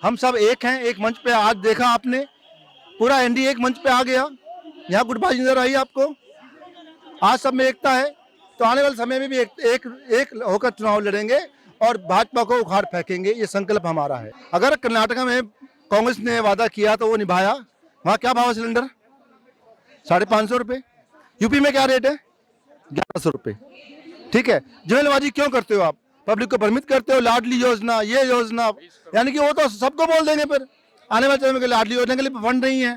हम सब एक हैं, एक मंच पे। आज देखा आपने, पूरा एनडीए एक मंच पे आ गया। यहाँ गुटबाजी नजर आई आपको? आज सब में एकता है, तो आने वाले समय में भी एक होकर चुनाव लड़ेंगे और भाजपा को उखाड़ फेंकेंगे। ये संकल्प हमारा है। अगर कर्नाटक में कांग्रेस ने वादा किया तो वो निभाया। वहाँ क्या भाव है सिलेंडर? 550 रुपये। यूपी में क्या रेट है? 1100 रुपये। ठीक है, जुमलबाजी क्यों करते हो आप? पब्लिक को भ्रमित करते हो, लाडली योजना, ये योजना, यानी कि वो तो सबको बोल देंगे। फिर आने वाले समय में लाडली योजना के लिए फंड नहीं है,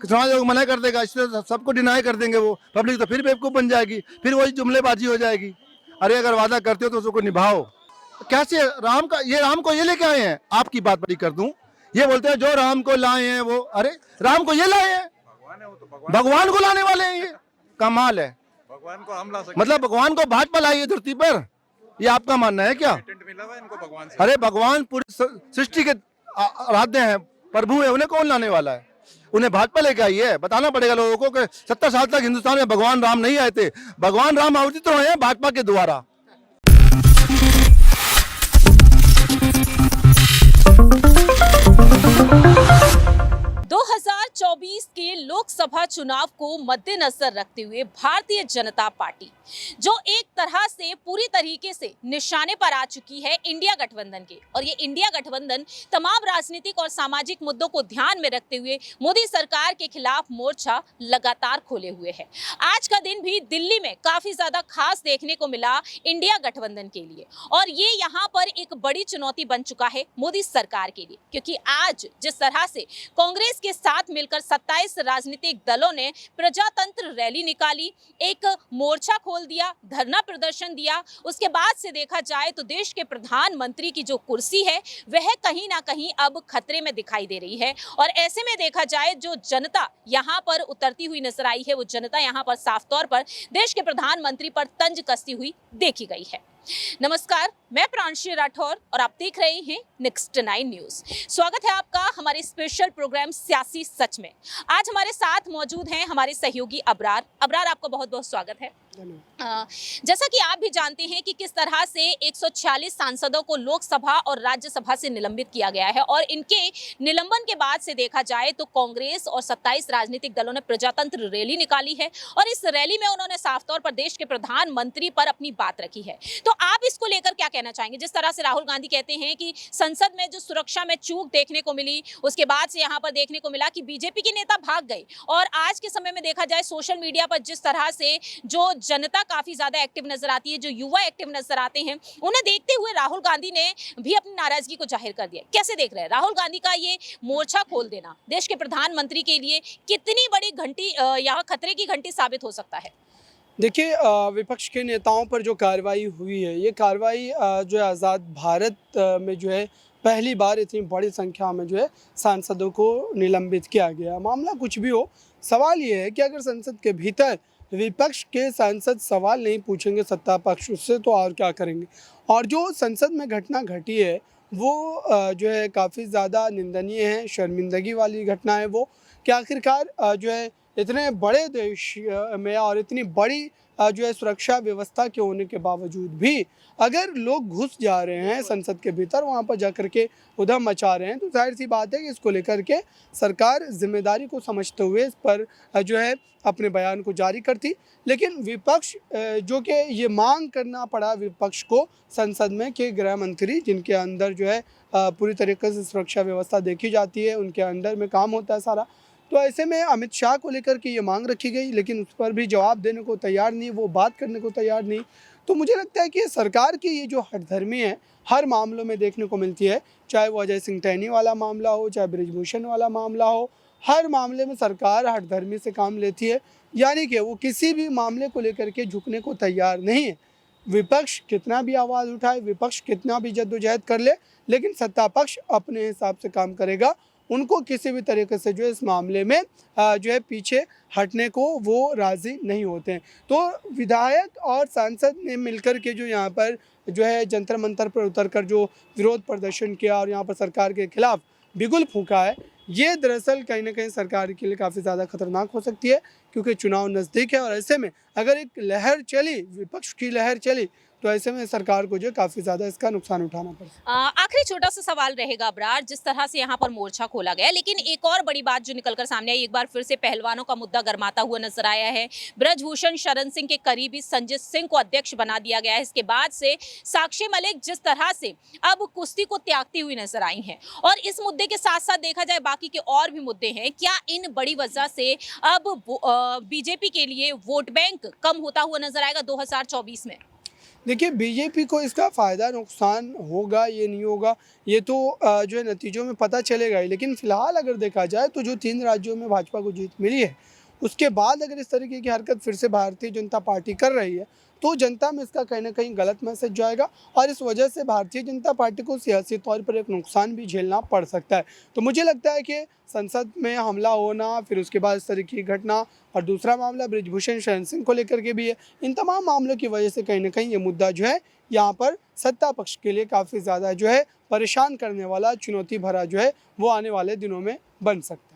समाज को मना कर देगा, इसलिए सबको डिनाई कर देंगे। वो पब्लिक तो फिर बेवकूफ़ बन जाएगी, फिर वही जुमलेबाजी हो जाएगी। अरे अगर वादा करते हो तो उसको निभाओ। कैसे राम को ये लेके आए हैं? आपकी बात बड़ी कर दूं, ये बोलते हैं जो राम को लाए हैं वो, अरे राम को ये लाए हैं, भगवान को लाने वाले हैं। ये कमाल है। भगवान को हम ला सकते, मतलब भगवान को भाजपा लाई है धरती पर, ये आपका मानना है क्या? पेटेंट मिला हुआ है इनको भगवान से। अरे भगवान पूरी सृष्टि के आराध्य हैं, प्रभु है, उन्हें कौन लाने वाला है? उन्हें भाजपा लेके आई है। बताना पड़ेगा लोगों को कि 70 साल तक हिंदुस्तान में भगवान राम नहीं आए थे। भगवान राम अवतरित हुए हैं भाजपा के द्वारा। 2024 के लोकसभा चुनाव को मद्देनजर रखते हुए भारतीय जनता पार्टी, जो एक तरह से पूरी तरीके से निशाने पर आ चुकी है इंडिया गठबंधन के, और ये इंडिया गठबंधन तमाम राजनीतिक और सामाजिक मुद्दों को ध्यान में रखते हुए मोदी सरकार के खिलाफ मोर्चा लगातार खोले हुए है। आज का दिन भी दिल्ली में काफी ज्यादा खास देखने को मिला इंडिया गठबंधन के लिए, और ये यहाँ पर एक बड़ी चुनौती बन चुका है मोदी सरकार के लिए, क्योंकि आज जिस तरह से कांग्रेस के साथ मिलकर 27 राजनीतिक दलों ने प्रजातंत्र रैली निकाली, एक मोर्चा खोल दिया, धरना प्रदर्शन दिया, उसके बाद से देखा जाए तो देश के प्रधानमंत्री की जो कुर्सी है वह कहीं ना कहीं अब खतरे में दिखाई दे रही है। और ऐसे में देखा जाए जो जनता यहाँ पर उतरती हुई नजर आई है, वो जनता यहाँ पर साफ तौर पर देश के प्रधानमंत्री पर तंज कसती हुई देखी गई है। नमस्कार, मैं प्रांशी राठौर और आप देख रहे हैं नेक्स्ट 9 न्यूज। स्वागत है आपका हमारे स्पेशल प्रोग्राम सियासी सच में। आज हमारे साथ मौजूद हैं हमारे सहयोगी अबरार। अबरार, आपका बहुत बहुत स्वागत है। जैसा कि आप भी जानते हैं कि किस तरह से 146 सांसदों को लोकसभा और राज्यसभा से निलंबित किया गया है, और इनके निलंबन के बाद से देखा जाए तो कांग्रेस और 27 राजनीतिक दलों ने प्रजातंत्र रैली निकाली है, और इस रैली में उन्होंने साफ तौर पर देश के प्रधानमंत्री पर अपनी बात रखी है। तो आप इसको लेकर क्या कहना चाहेंगे? जिस तरह से राहुल गांधी कहते हैं कि संसद में जो सुरक्षा में चूक देखने को मिली, उसके बाद से यहाँ पर देखने को मिला कि बीजेपी के नेता भाग गए, और आज के समय में देखा जाए सोशल मीडिया पर जिस तरह से जो जनता काफी ज्यादा एक्टिव नजर आती है, जो युवा एक्टिव नजर आते हैं, उन्हें देखते हुए राहुल गांधी ने भी अपनी नाराजगी को जाहिर कर दिया। कैसे देख रहे हैं राहुल गांधी का ये मोर्चा खोल देना देश के प्रधानमंत्री के लिए? कितनी बड़ी घंटी यहाँ खतरे की घंटी साबित हो सकता है? देखिए, विपक्ष के नेताओं पर जो कार्रवाई हुई है, ये कार्रवाई जो है आज़ाद भारत में जो है पहली बार इतनी बड़ी संख्या में जो है सांसदों को निलंबित किया गया। मामला कुछ भी हो, सवाल ये है कि अगर संसद के भीतर विपक्ष के सांसद सवाल नहीं पूछेंगे सत्ता पक्ष उससे, तो और क्या करेंगे। और जो संसद में घटना घटी है वो जो है काफ़ी ज़्यादा निंदनीय है, शर्मिंदगी वाली घटना है वो, कि आखिरकार जो है इतने बड़े देश में और इतनी बड़ी जो है सुरक्षा व्यवस्था के होने के बावजूद भी अगर लोग घुस जा रहे हैं संसद के भीतर, वहाँ पर जाकर के उधम मचा रहे हैं, तो जाहिर सी बात है कि इसको लेकर के सरकार जिम्मेदारी को समझते हुए इस पर जो है अपने बयान को जारी करती। लेकिन विपक्ष जो कि ये मांग करना पड़ा विपक्ष को संसद में कि गृह मंत्री, जिनके अंदर जो है पूरी तरीके से सुरक्षा व्यवस्था देखी जाती है, उनके अंडर में काम होता है सारा, तो ऐसे में अमित शाह को लेकर के ये मांग रखी गई, लेकिन उस पर भी जवाब देने को तैयार नहीं, वो बात करने को तैयार नहीं। तो मुझे लगता है कि सरकार की ये जो हठधर्मी है हर मामलों में देखने को मिलती है, चाहे वो अजय सिंह टहनी वाला मामला हो, चाहे बृजभूषण वाला मामला हो, हर मामले में सरकार हठधर्मी से काम लेती है, यानी कि वो किसी भी मामले को लेकर के झुकने को तैयार नहीं है। विपक्ष कितना भी आवाज़ उठाए, विपक्ष कितना भी जद्दोजहद कर ले, लेकिन सत्ता पक्ष अपने हिसाब से काम करेगा। उनको किसी भी तरीके से जो है इस मामले में जो है पीछे हटने को वो राज़ी नहीं होते हैं। तो विधायक और सांसद ने मिलकर के जो यहाँ पर जो है जंतर मंतर पर उतरकर जो विरोध प्रदर्शन किया और यहाँ पर सरकार के खिलाफ बिगुल फूंका है, ये दरअसल कहीं ना कहीं सरकार के लिए काफ़ी ज़्यादा खतरनाक हो सकती है, क्योंकि चुनाव नज़दीक है। और ऐसे में अगर एक लहर चली, विपक्ष की लहर चली, तो ऐसे में सरकार को जो काफ़ी ज़्यादा इसका नुकसान उठाना पड़ता है। आखिरी छोटा सा सवाल रहेगा अबरार, जिस तरह से यहाँ पर मोर्चा खोला गया, लेकिन एक और बड़ी बात जो निकलकर सामने आई, एक बार फिर से पहलवानों का मुद्दा गरमाता हुआ नजर आया है। ब्रजभूषण शरण सिंह के करीबी संजय सिंह को अध्यक्ष बना दिया गया है। इसके बाद से साक्षी मलिक जिस तरह से अब कुश्ती को त्यागती हुई नजर आई हैं, और इस मुद्दे के साथ साथ देखा जाए बाकी के और भी मुद्दे हैं, क्या इन बड़ी वजह से अब बीजेपी के लिए वोट बैंक कम होता हुआ नजर आएगा 2024 में? देखिए, बीजेपी को इसका फ़ायदा नुकसान होगा ये नहीं होगा, ये तो जो है नतीजों में पता चलेगा ही। लेकिन फ़िलहाल अगर देखा जाए तो जो 3 राज्यों में भाजपा को जीत मिली है, उसके बाद अगर इस तरीके की हरकत फिर से भारतीय जनता पार्टी कर रही है, तो जनता में इसका कहीं ना कहीं गलत मैसेज जाएगा, और इस वजह से भारतीय जनता पार्टी को सियासी तौर पर एक नुकसान भी झेलना पड़ सकता है। तो मुझे लगता है कि संसद में हमला होना, फिर उसके बाद इस तरीके की घटना, और दूसरा मामला ब्रजभूषण शरण सिंह को लेकर के भी है, इन तमाम मामलों की वजह से कहीं ना कहीं ये मुद्दा जो है यहाँ पर सत्ता पक्ष के लिए काफ़ी ज़्यादा जो है परेशान करने वाला, चुनौती भरा जो है वो आने वाले दिनों में बन सकता है।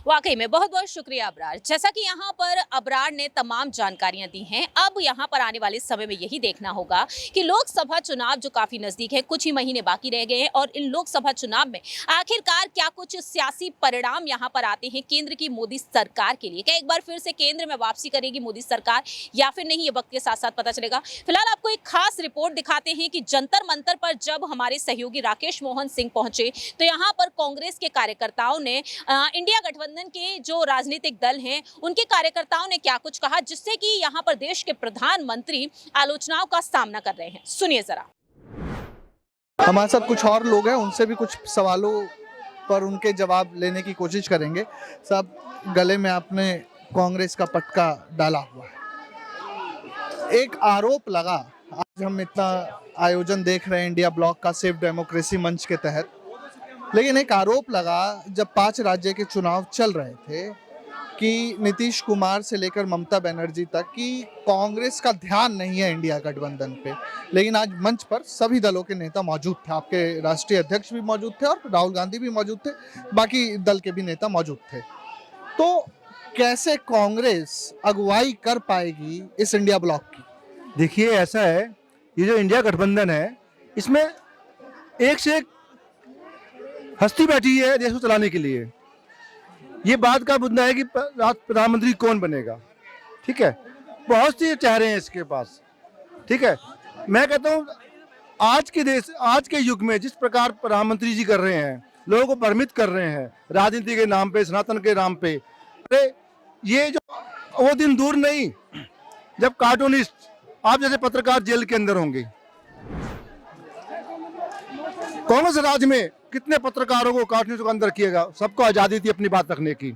वाकई में बहुत बहुत शुक्रिया अबरार। जैसा कि यहाँ पर अबरार ने तमाम जानकारियां दी हैं, अब यहाँ पर आने वाले समय में यही देखना होगा कि लोकसभा चुनाव जो काफी नजदीक है, कुछ ही महीने बाकी रह गए हैं, और इन लोकसभा चुनाव में आखिरकार क्या कुछ सियासी परिणाम यहाँ पर आते हैं केंद्र की मोदी सरकार के लिए। क्या एक बार फिर से केंद्र में वापसी करेगी मोदी सरकार या फिर नहीं, ये वक्त के साथ साथ पता चलेगा। फिलहाल आपको एक खास रिपोर्ट दिखाते हैं कि जंतर मंतर पर जब हमारे सहयोगी राकेश मोहन सिंह पहुंचे, तो यहाँ पर कांग्रेस के कार्यकर्ताओं ने इंडिया गठबंधन के जो राजनीतिक दल हैं उनके कार्यकर्ताओं ने क्या कुछ कहा, जिससे कि यहाँ पर देश के प्रधानमंत्री आलोचनाओं का सामना कर रहे हैं। सुनिए जरा। हमारे साथ कुछ और लोग हैं, उनसे भी कुछ सवालों पर उनके जवाब लेने की कोशिश करेंगे। सब गले में आपने कांग्रेस का पटका डाला हुआ है। एक आरोप लगा, आज हम इतना आयोजन देख रहे हैं इंडिया ब्लॉक का सेफ डेमोक्रेसी मंच के तहत, लेकिन एक आरोप लगा जब 5 राज्य के चुनाव चल रहे थे कि नीतीश कुमार से लेकर ममता बनर्जी तक कि कांग्रेस का ध्यान नहीं है इंडिया गठबंधन पे। लेकिन आज मंच पर सभी दलों के नेता मौजूद थे, आपके राष्ट्रीय अध्यक्ष भी मौजूद थे और राहुल गांधी भी मौजूद थे, बाकी दल के भी नेता मौजूद थे। तो कैसे कांग्रेस अगुवाई कर पाएगी इस इंडिया ब्लॉक की? देखिए, ऐसा है, ये जो इंडिया गठबंधन है, इसमें एक से एक हस्ती बैठी है देश को चलाने के लिए। ये बात का मुद्दा है कि प्रधानमंत्री कौन बनेगा, ठीक है। बहुत सी चेहरे हैं इसके पास, ठीक है। मैं कहता हूँ आज के युग में जिस प्रकार प्रधानमंत्री जी कर रहे हैं, लोगों को भ्रमित कर रहे हैं राजनीति के नाम पे, सनातन के नाम पे, अरे ये जो वो दिन दूर नहीं जब कार्टूनिस्ट, आप जैसे पत्रकार जेल के अंदर होंगे। कांग्रेस राज में कितने पत्रकारों को कार्टूनिस्ट को अंदर किएगा, सबको आजादी थी अपनी बात रखने की।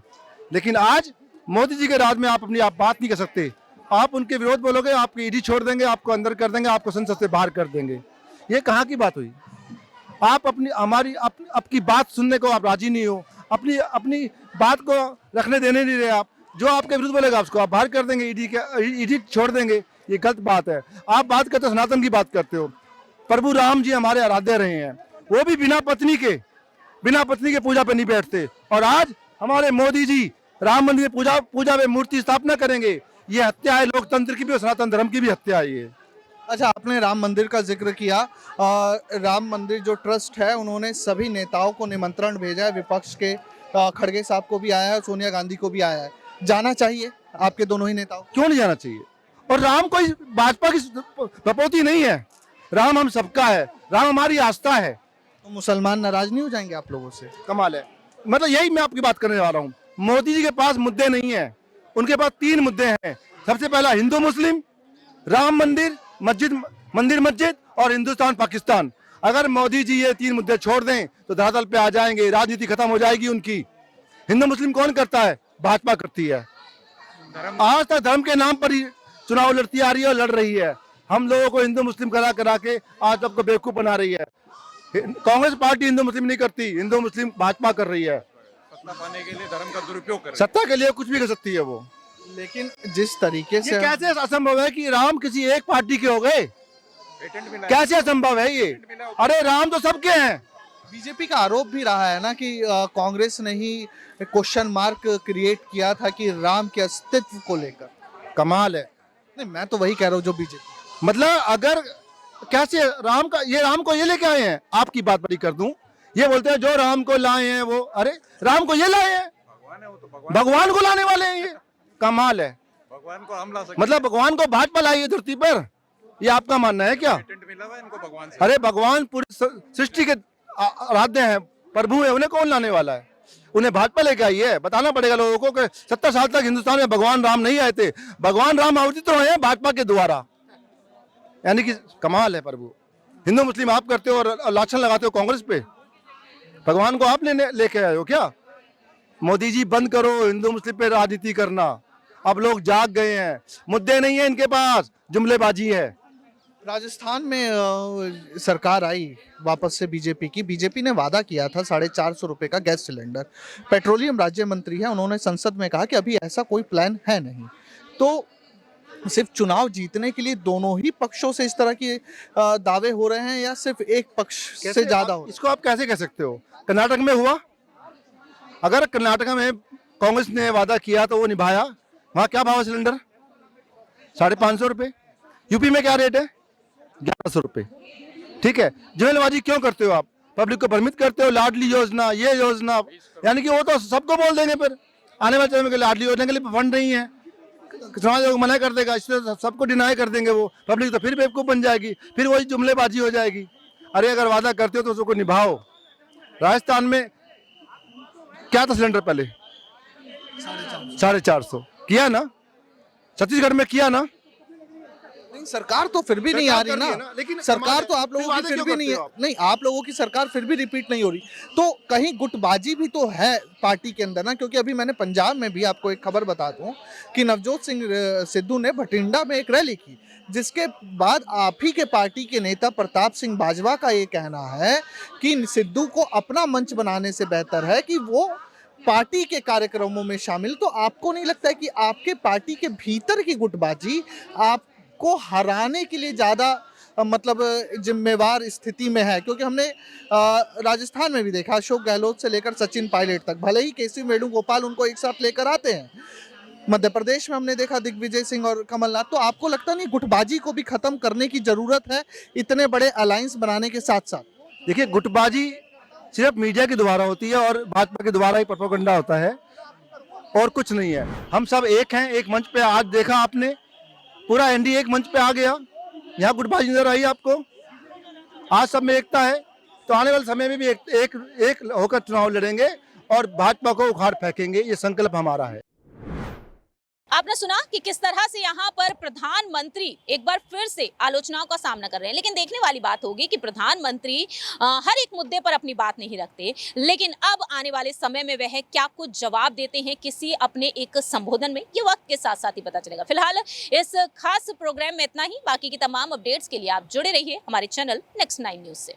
लेकिन आज मोदी जी के राज में आप अपनी बात नहीं कर सकते। आप उनके विरोध बोलोगे, आपकी ईडी छोड़ देंगे, आपको अंदर कर देंगे, आपको संसद से बाहर कर देंगे। ये कहाँ की बात हुई? आप आपकी बात सुनने को आप राजी नहीं हो, अपनी बात को रखने देने नहीं रहे। आप जो आपके विरुद्ध बोलेगा उसको आप बाहर कर देंगे, ईडी छोड़ देंगे। ये गलत बात है। आप बात करते हो, सनातन की बात करते हो। प्रभु राम जी हमारे आराध्य रहे हैं, वो भी बिना पत्नी के पूजा पे नहीं बैठते। और आज हमारे मोदी जी राम मंदिर पूजा में मूर्ति स्थापना करेंगे। ये हत्या है लोकतंत्र की भी और सनातन धर्म की भी हत्या है ये। अच्छा, आपने राम मंदिर का जिक्र किया। राम मंदिर जो ट्रस्ट है, उन्होंने सभी नेताओं को निमंत्रण भेजा है। विपक्ष के खड़गे साहब को भी आया है, सोनिया गांधी को भी आया है। जाना चाहिए आपके दोनों ही नेताओं? क्यों नहीं जाना चाहिए? और राम कोई भाजपा की प्रपोती नहीं है, राम हम सबका है, राम हमारी आस्था है। तो मुसलमान नाराज नहीं हो जाएंगे आप लोगों से? कमाल है। मतलब यही मैं आपकी बात करने जा रहा हूँ। मोदी जी के पास मुद्दे नहीं है, उनके पास 3 मुद्दे हैं। सबसे पहला हिंदू मुस्लिम, राम मंदिर मस्जिद और हिंदुस्तान पाकिस्तान। अगर मोदी जी ये 3 मुद्दे छोड़ दें तो धरातल पे आ जाएंगे, राजनीति खत्म हो जाएगी उनकी। हिंदू मुस्लिम कौन करता है? भाजपा करती है। आज तक धर्म के नाम पर ही चुनाव लड़ती आ रही है और लड़ रही है। हम लोगों को हिंदू मुस्लिम करा के आज सबको बेवकूफ बना रही है। कांग्रेस पार्टी हिंदू मुस्लिम नहीं करती, हिंदू मुस्लिम भाजपा कर रही है। सत्ता पाने के लिए धर्म का दुरुपयोग कर रही है। सत्ता के लिए कुछ भी कर सकती है वो। लेकिन जिस तरीके से कैसे असंभव है कि राम किसी एक पार्टी के हो गए? कैसे असंभव है ये? अरे राम तो सबके हैं। बीजेपी का आरोप भी रहा है ना कि कांग्रेस ने ही क्वेश्चन मार्क क्रिएट किया था कि राम के अस्तित्व को लेकर। कमाल है। नहीं, मैं तो वही कह रहा हूँ जो बीजेपी। मतलब अगर कैसे राम का राम को ये लेके आए हैं? आपकी बात बड़ी कर दूं, ये बोलते हैं जो राम को लाए हैं वो, अरे राम को ये लाए हैं, भगवान है वो, तो भगवान भगवान को लाने वाले हैं, ये कमाल है। भगवान को हम ला सकते मतलब भगवान को भाजपा लाई है धरती पर, ये आपका मानना है क्या? पेटेंट मिला हुआ है इनको भगवान से। अरे भगवान पूरी सृष्टि के आराध्य हैं, प्रभु है, उन्हें कौन लाने वाला है? उन्हें भाजपा लेके आई है। बताना पड़ेगा लोगों को कि 70 साल तक हिंदुस्तान में भगवान राम नहीं आए थे, भगवान राम अवतरित हुए हैं भाजपा के द्वारा, यानी कि कमाल है प्रभु। हिंदू मुस्लिम आप करते हो और लाछन लगाते हो कांग्रेस पे, भगवान को आप लेके आए हो क्या? मोदी जी बंद करो हिंदू मुस्लिम पे राजनीति करना, अब लोग जाग गए हैं, मुद्दे नहीं है इनके पास, जुमलेबाजी है। राजस्थान में सरकार आई वापस से बीजेपी की। बीजेपी ने वादा किया था 450 रुपए का गैस सिलेंडर। पेट्रोलियम राज्य मंत्री है, उन्होंने संसद में कहा कि अभी ऐसा कोई प्लान है नहीं। तो सिर्फ चुनाव जीतने के लिए दोनों ही पक्षों से इस तरह के दावे हो रहे हैं या सिर्फ एक पक्ष से ज्यादा हो रहे हैं? इसको आप कैसे कह सकते हो? कर्नाटक में हुआ, अगर कर्नाटक में कांग्रेस ने वादा किया तो वो निभाया। वहां क्या भाव है सिलेंडर? 550 रुपए। यूपी में क्या रेट है? 1100 रुपए। ठीक है, जुमलेबाजी क्यों करते हो आप? पब्लिक को भ्रमित करते हो, लाडली योजना, ये योजना, यानी कि वो तो सबको बोल देंगे, फिर आने वाले समय में लाडली योजना के लिए फंड नहीं है, समाज लोग मना कर देगा, इसलिए सबको डिनाई कर देंगे, वो पब्लिक तो फिर बेवकूफ बन जाएगी, फिर वही जुमलेबाजी हो जाएगी। अरे अगर वादा करते हो तो उसको निभाओ। राजस्थान में क्या था सिलेंडर पहले? 450 किया ना, छत्तीसगढ़ में किया ना। नहीं, सरकार तो फिर भी नहीं आ रही सरकार कर रही है ना, ना, लेकिन सरकार तो आप लोगों की वादे फिर क्यों भी करते नहीं है। हो आप? नहीं, आप लोगों की सरकार फिर भी रिपीट नहीं हो रही, तो कहीं गुटबाजी भी तो है पार्टी के अंदर ना। क्योंकि अभी मैंने पंजाब में भी आपको एक खबर बता दूं कि नवजोत सिंह सिद्धू ने भटिंडा में एक रैली की, जिसके बाद आप ही के पार्टी के नेता प्रताप सिंह बाजवा का ये कहना है कि सिद्धू को अपना मंच बनाने से बेहतर है कि वो पार्टी के कार्यक्रमों में शामिल। तो आपको नहीं लगता है कि आपके पार्टी के भीतर की गुटबाजी आपको हराने के लिए ज्यादा मतलब जिम्मेवार स्थिति में है? क्योंकि हमने राजस्थान में भी देखा, अशोक गहलोत से लेकर सचिन पायलट तक, भले ही केसी वेणुगोपाल उनको एक साथ लेकर आते हैं, मध्य प्रदेश में हमने देखा दिग्विजय सिंह और कमलनाथ। तो आपको लगता नहीं गुटबाजी को भी खत्म करने की जरूरत है इतने बड़े अलायंस बनाने के साथ साथ? देखिए, गुटबाजी सिर्फ मीडिया के द्वारा होती है और भाजपा के द्वारा ही प्रोपेगेंडा होता है, और कुछ नहीं है। हम सब एक हैं, एक मंच पे। आज देखा आपने, पूरा एनडीए एक मंच पे आ गया, यहाँ गुटबाजी नजर आई आपको? आज सब में एकता है, तो आने वाले समय में भी एक होकर चुनाव लड़ेंगे और भाजपा को उखाड़ फेंकेंगे, ये संकल्प हमारा है। आपने सुना कि किस तरह से यहाँ पर प्रधानमंत्री एक बार फिर से आलोचनाओं का सामना कर रहे हैं, लेकिन देखने वाली बात होगी कि प्रधानमंत्री हर एक मुद्दे पर अपनी बात नहीं रखते, लेकिन अब आने वाले समय में वह क्या कुछ जवाब देते हैं किसी अपने एक संबोधन में, ये वक्त के साथ साथ ही पता चलेगा। फिलहाल इस खास प्रोग्राम में इतना ही। बाकी की तमाम अपडेट्स के लिए आप जुड़े रहिए हमारे चैनल नेक्स्ट 9 न्यूज से।